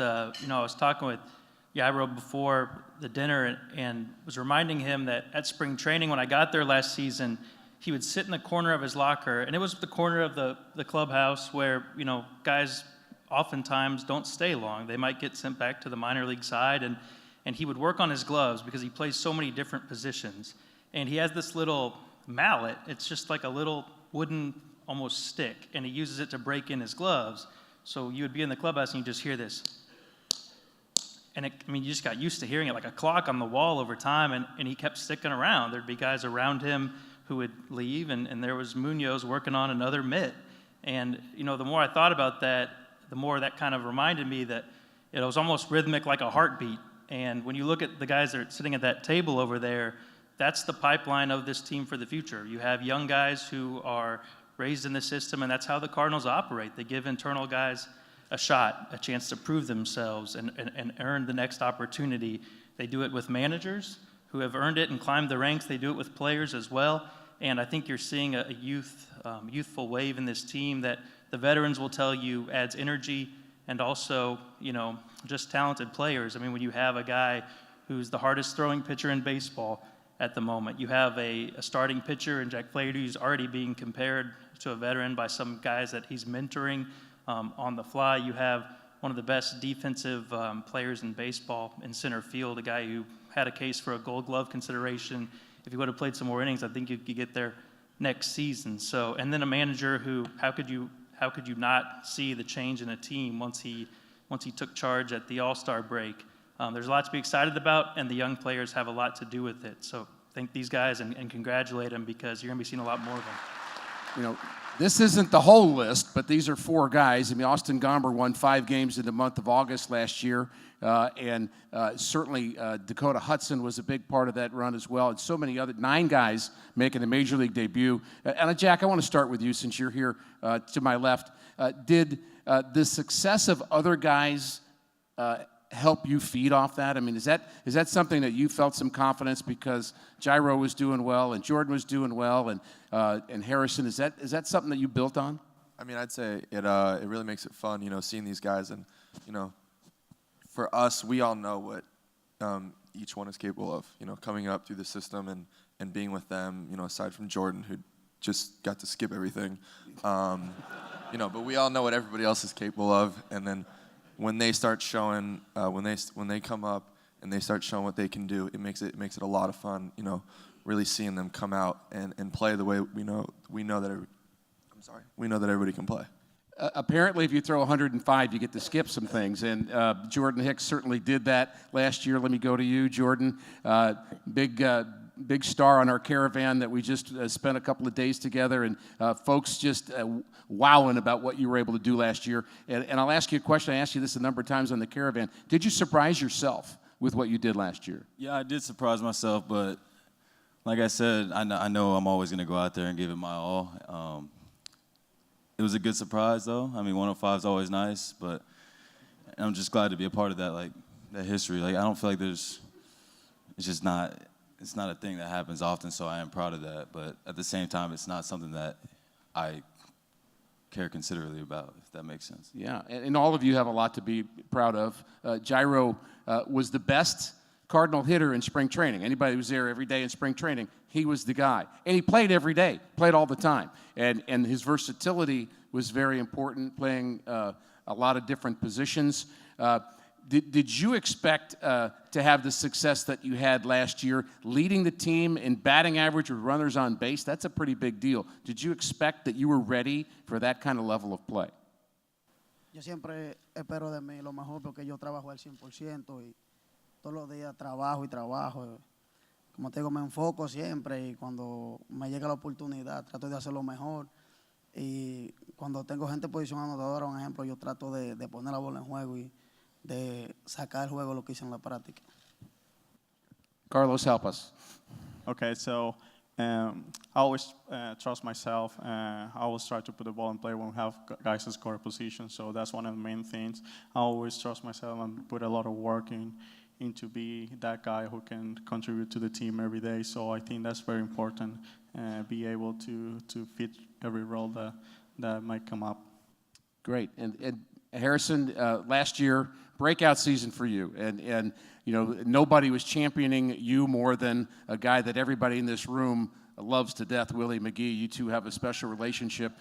I was talking with Yairo before the dinner and was reminding him that at spring training, when I got there last season, he would sit in the corner of his locker, and it was the corner of the clubhouse where, guys oftentimes don't stay long. They might get sent back to the minor league side, and he would work on his gloves because he plays so many different positions. And he has this little mallet. It's just like a little wooden, almost stick, and he uses it to break in his gloves. So you would be in the clubhouse and you just hear this. And you just got used to hearing it like a clock on the wall over time, and he kept sticking around. There'd be guys around him who would leave, and there was Munoz working on another mitt. And, the more I thought about that, the more that kind of reminded me that it was almost rhythmic like a heartbeat. And when you look at the guys that are sitting at that table over there, that's the pipeline of this team for the future. You have young guys who are raised in the system, and that's how the Cardinals operate. They give internal guys a shot, a chance to prove themselves and earn the next opportunity. They do it with managers who have earned it and climbed the ranks. They do it with players as well. And I think you're seeing a youthful wave in this team that the veterans will tell you adds energy and also, just talented players. When you have a guy who's the hardest throwing pitcher in baseball at the moment, you have a starting pitcher in Jack Flaherty who's already being compared to a veteran by some guys that he's mentoring on the fly. You have one of the best defensive players in baseball in center field, a guy who had a case for a Gold Glove consideration. If he would have played some more innings, I think you could get there next season. So, and then a manager who, how could you not see the change in a team once he took charge at the All-Star break? There's a lot to be excited about, and the young players have a lot to do with it. So thank these guys and congratulate them, because you're going to be seeing a lot more of them. This isn't the whole list, but these are 4 guys. Austin Gomber won 5 games in the month of August last year, and certainly Dakota Hudson was a big part of that run as well, and so many other 9 guys making a major league debut. And Jack, I want to start with you since you're here to my left. Did the success of other guys help you feed off that? Is that something that you felt some confidence because Yairo was doing well and Jordan was doing well and Harrison? Is that something that you built on? I'd say it really makes it fun, seeing these guys, and for us, we all know what each one is capable of, coming up through the system and being with them, aside from Jordan, who just got to skip everything, but we all know what everybody else is capable of, and then when they start showing, when they come up and they start showing what they can do, it makes it a lot of fun. Really seeing them come out and play the way we know that everybody can play. Apparently, if you throw 105, you get to skip some things, and Jordan Hicks certainly did that last year. Let me go to you, Jordan. Big star on our caravan that we just spent a couple of days together, and folks just wowing about what you were able to do last year. And I'll ask you a question. I asked you this a number of times on the caravan. Did you surprise yourself with what you did last year? Yeah, I did surprise myself, but like I said, I know I'm always going to go out there and give it my all. It was a good surprise, though. 105 is always nice, but I'm just glad to be a part of that, that history. I don't feel like it's not a thing that happens often, so I am proud of that. But at the same time, it's not something that I care considerably about, if that makes sense. Yeah, and all of you have a lot to be proud of. Yairo was the best Cardinal hitter in spring training. Anybody who was there every day in spring training, he was the guy. And he played every day, played all the time. And his versatility was very important, playing a lot of different positions. Did you expect to have the success that you had last year, leading the team in batting average with runners on base? That's a pretty big deal. Did you expect that you were ready for that kind of level of play? Yo siempre espero de mí lo mejor porque yo trabajo al 100% y todos los días trabajo y trabajo. Como te digo, me enfoco siempre y cuando me llega la oportunidad trato de hacerlo mejor. Y cuando tengo gente en posición anotadora, un ejemplo, yo trato de poner la bola en juego y de sacar el juego lo que hice en la práctica. Carlos, help us. Okay, so I always trust myself. I always try to put the ball in play when we have guys in score position. So that's one of the main things. I always trust myself and put a lot of work into be that guy who can contribute to the team every day. So I think that's very important. Be able to fit every role that might come up. Great. And Harrison, last year, breakout season for you, and nobody was championing you more than a guy that everybody in this room loves to death, Willie McGee. You two have a special relationship.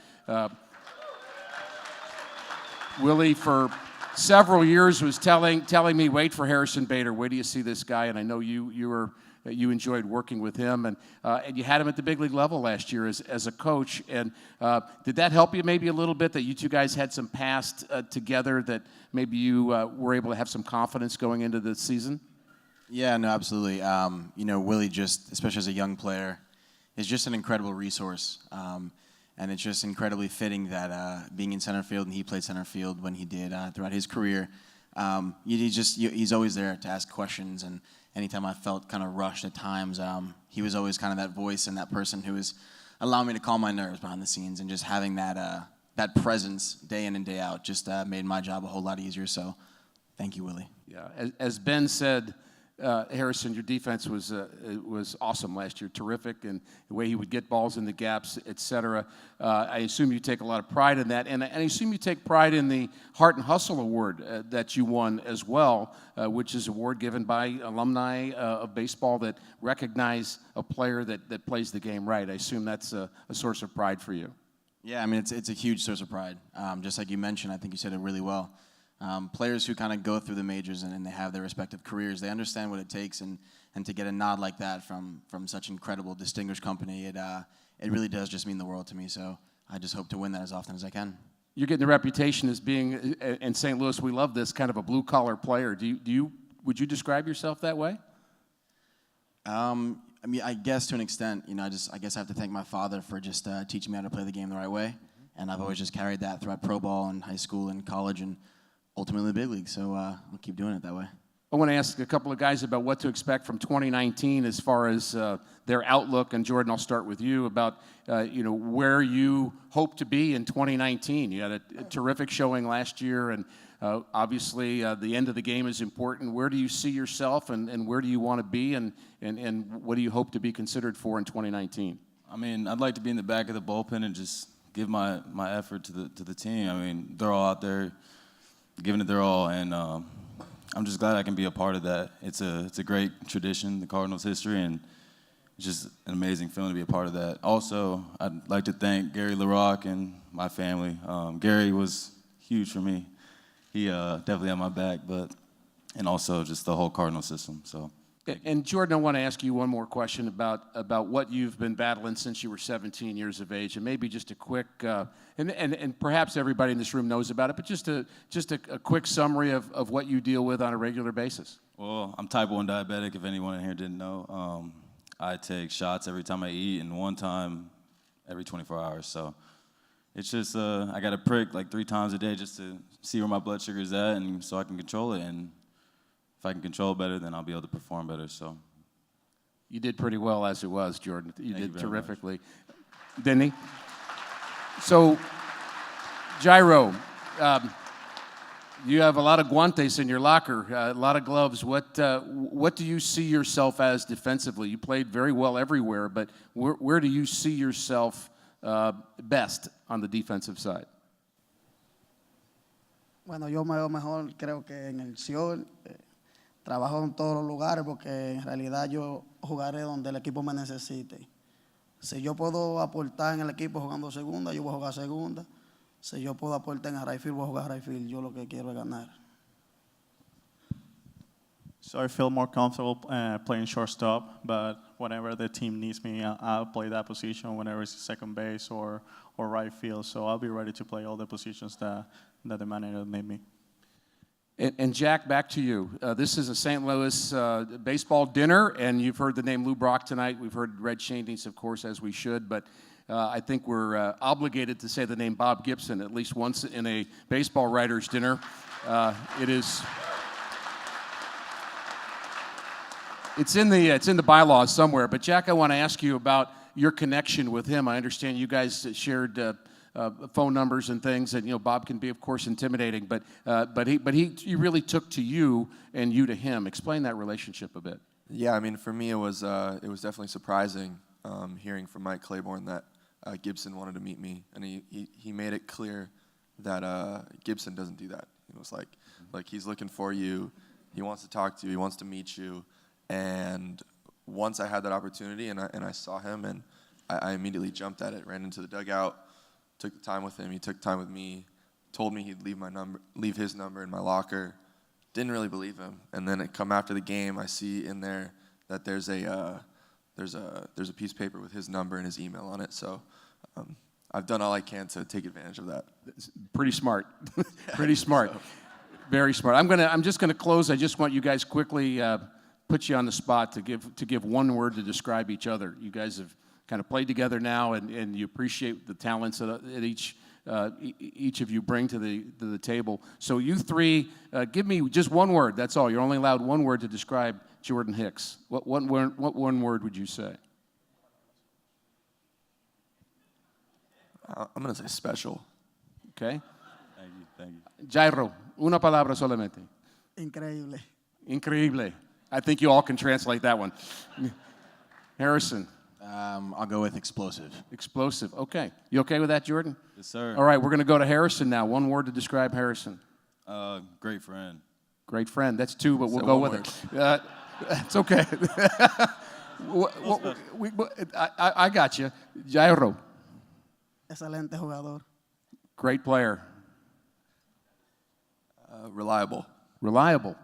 Willie, for several years, was telling me, wait for Harrison Bader, wait till you see this guy, and I know you enjoyed working with him, and you had him at the big league level last year as a coach. And did that help you maybe a little bit that you two guys had some past together, that maybe you were able to have some confidence going into the season? Yeah, no, absolutely. Willie, just especially as a young player, is just an incredible resource. And it's just incredibly fitting that being in center field, and he played center field when he did throughout his career, he's always there to ask questions. And anytime I felt kind of rushed at times, he was always kind of that voice and that person who was allowing me to calm my nerves behind the scenes. And just having that presence day in and day out just made my job a whole lot easier. So thank you, Willie. Yeah, as Ben said, Harrison, your defense was awesome last year, terrific, and the way he would get balls in the gaps, et cetera. I assume you take a lot of pride in that, and I assume you take pride in the Heart and Hustle Award that you won as well, which is an award given by alumni of baseball that recognize a player that plays the game right. I assume that's a source of pride for you. Yeah, I mean, it's a huge source of pride. Just like you mentioned, I think you said it really well. Players who kind of go through the majors and they have their respective careers, they understand what it takes, and to get a nod like that from such incredible, distinguished company, it really does just mean the world to me. So I just hope to win that as often as I can. You're getting the reputation as being, in St. Louis, we love this, kind of a blue-collar player. Would you describe yourself that way? I mean, I guess to an extent, I guess I have to thank my father for just teaching me how to play the game the right way, and I've always just carried that throughout pro ball and high school and college and ultimately the big league, so I'll keep doing it that way. I want to ask a couple of guys about what to expect from 2019 as far as their outlook. And Jordan, I'll start with you about where you hope to be in 2019. You had a terrific showing last year, and obviously the end of the game is important. Where do you see yourself, and where do you want to be, and what do you hope to be considered for in 2019? I mean, I'd like to be in the back of the bullpen and just give my effort to the team. I mean, they're all out there giving it their all, and I'm just glad I can be a part of that. It's a great tradition, the Cardinals' history, and it's just an amazing feeling to be a part of that. Also, I'd like to thank Gary LaRocque and my family. Gary was huge for me. He definitely had my back, and also just the whole Cardinal system. So. And Jordan, I want to ask you one more question about what you've been battling since you were 17 years of age, and maybe just a quick, and perhaps everybody in this room knows about it, but just a quick summary of what you deal with on a regular basis. Well, I'm type 1 diabetic, if anyone in here didn't know. I take shots every time I eat, and one time every 24 hours. So it's just, I got a prick like 3 times a day just to see where my blood sugar is at, and so I can control it. And if I can control it better, then I'll be able to perform better. So you did pretty well as it was, Jordan. You did terrifically, much. Didn't he? So, Yairo, you have a lot of guantes in your locker, a lot of gloves. What do you see yourself as defensively? You played very well everywhere, but where do you see yourself best on the defensive side? Bueno, yo me veo mejor, creo que en el Sion. Trabajo en todos los lugares porque en realidad yo jugaré donde el equipo me necesite. Si yo puedo aportar en el equipo jugando segunda, yo voy a jugar segunda. Si yo puedo aportar en right field, voy a jugar right field. Yo lo que quiero es ganar. So I feel more comfortable playing shortstop, but whenever the team needs me, I'll play that position, whenever it's second base or right field. So I'll be ready to play all the positions that the manager made me. And Jack, back to you. This is a St. Louis baseball dinner, and you've heard the name Lou Brock tonight. We've heard Red Shandings, of course, as we should, but I think we're obligated to say the name Bob Gibson at least once in a baseball writers' dinner. It's in the bylaws somewhere. But Jack, I want to ask you about your connection with him. I understand you guys shared phone numbers and things, and Bob can be, of course, intimidating, but he really took to you and you to him. Explain that relationship a bit. Yeah, I mean, for me, it was definitely surprising hearing from Mike Claiborne that Gibson wanted to meet me, and he made it clear Gibson doesn't do that. It was like he's looking for you. He wants to talk to you. He wants to meet you. And once I had that opportunity and I saw him, and I immediately jumped at it, ran into the dugout, took the time with him. He took time with me, told me he'd leave his number in my locker. Didn't really believe him. And then it come after the game, I see in there that there's a piece of paper with his number and his email on it. So I've done all I can to take advantage of that. Pretty smart. Pretty smart. Very smart. I'm just gonna close. I just want you guys quickly put you on the spot to give one word to describe each other. You guys have kind of played together now, and you appreciate the talents that each of you bring to the table. So you three, give me just one word. That's all. You're only allowed one word to describe Jordan Hicks. What one word would you say? I'm going to say special. Okay. Thank you. Yairo, una palabra solamente. Increíble. Increíble. I think you all can translate that one. Harrison. I'll go with explosive. Explosive. Okay. You okay with that, Jordan? Yes, sir. All right, we're going to go to Harrison now. One word to describe Harrison. Great friend. Great friend. That's two, but we'll So go one with it. It's okay. I got you. Yairo. Excelente jugador. Great player. Reliable. Reliable.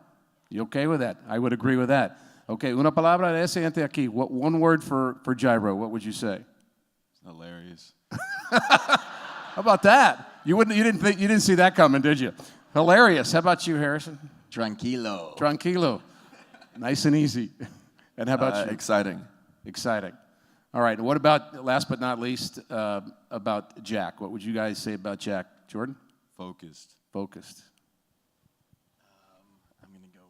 You okay with that? I would agree with that. Okay, una palabra de ese gente aquí. One word for Yairo. What would you say? Hilarious. How about that? You didn't see that coming, did you? Hilarious. How about you, Harrison? Tranquilo. Tranquilo. Nice and easy. And how about you? Exciting. Exciting. All right. What about, last but not least, about Jack? What would you guys say about Jack? Jordan? Focused. Focused. I'm going to go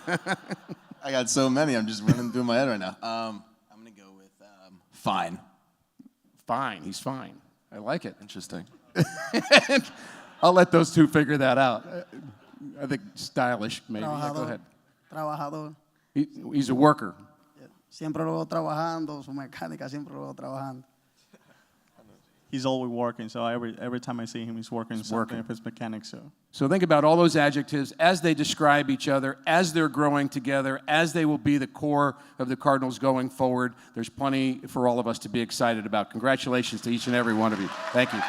with. I got so many. I'm just running through my head right now. I'm going to go with fine. Fine. He's fine. I like it. Interesting. I'll let those two figure that out. I think stylish, maybe. Yeah, go ahead. Trabajador. He's a worker. Siempre lo veo trabajando, su mecánica siempre lo veo trabajando. He's always working, so every time I see him, he's working something of his mechanics. So think about all those adjectives as they describe each other, as they're growing together, as they will be the core of the Cardinals going forward. There's plenty for all of us to be excited about. Congratulations to each and every one of you. Thank you.